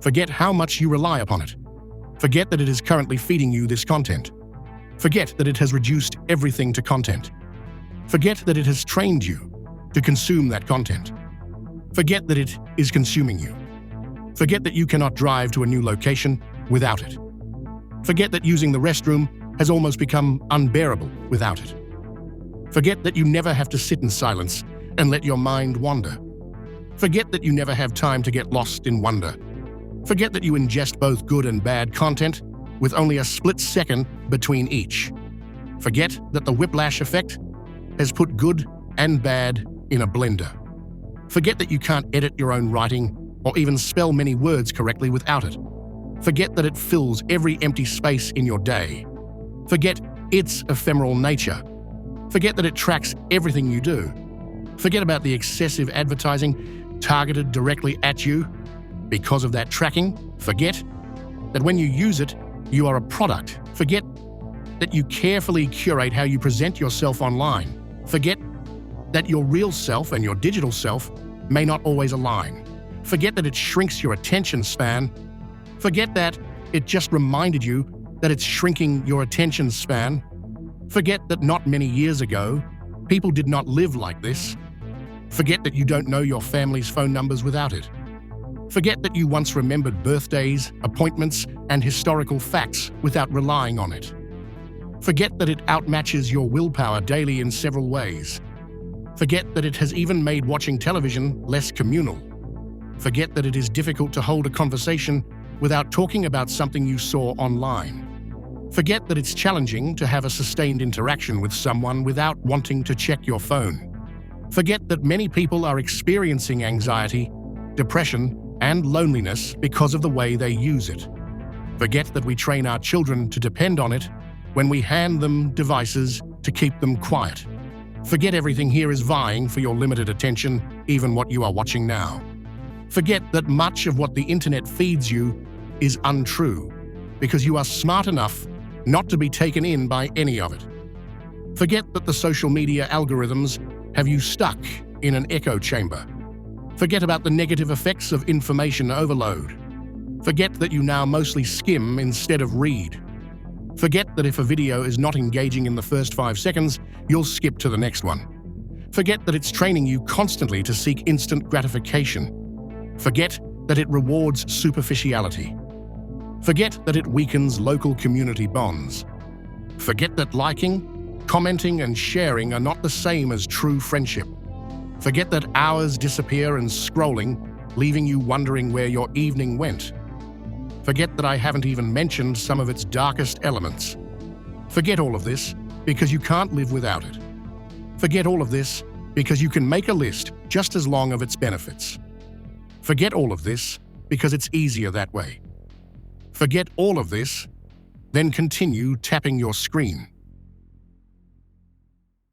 Forget how much you rely upon it. Forget that it is currently feeding you this content. Forget that it has reduced everything to content. Forget that it has trained you to consume that content. Forget that it is consuming you. Forget that you cannot drive to a new location without it. Forget that using the restroom has almost become unbearable without it. Forget that you never have to sit in silence and let your mind wander. Forget that you never have time to get lost in wonder. Forget that you ingest both good and bad content with only a split second between each. Forget that the whiplash effect has put good and bad in a blender. Forget that you can't edit your own writing or even spell many words correctly without it. Forget that it fills every empty space in your day. Forget its ephemeral nature. Forget that it tracks everything you do. Forget about the excessive advertising targeted directly at you. Because of that tracking, forget that when you use it, you are a product. Forget that you carefully curate how you present yourself online. Forget that your real self and your digital self may not always align. Forget that it shrinks your attention span. Forget that it just reminded you that it's shrinking your attention span. Forget that not many years ago, people did not live like this. Forget that you don't know your family's phone numbers without it. Forget that you once remembered birthdays, appointments, and historical facts without relying on it. Forget that it outmatches your willpower daily in several ways. Forget that it has even made watching television less communal. Forget that it is difficult to hold a conversation without talking about something you saw online. Forget that it's challenging to have a sustained interaction with someone without wanting to check your phone. Forget that many people are experiencing anxiety, depression, and loneliness because of the way they use it. Forget that we train our children to depend on it when we hand them devices to keep them quiet. Forget everything here is vying for your limited attention, even what you are watching now. Forget that much of what the internet feeds you is untrue, because you are smart enough not to be taken in by any of it. Forget that the social media algorithms have you stuck in an echo chamber. Forget about the negative effects of information overload. Forget that you now mostly skim instead of read. Forget that if a video is not engaging in the first 5 seconds, you'll skip to the next one. Forget that it's training you constantly to seek instant gratification. Forget that it rewards superficiality. Forget that it weakens local community bonds. Forget that liking, commenting, and sharing are not the same as true friendship. Forget that hours disappear in scrolling, leaving you wondering where your evening went. Forget that I haven't even mentioned some of its darkest elements. Forget all of this because you can't live without it. Forget all of this because you can make a list just as long of its benefits. Forget all of this because it's easier that way. Forget all of this, then continue tapping your screen.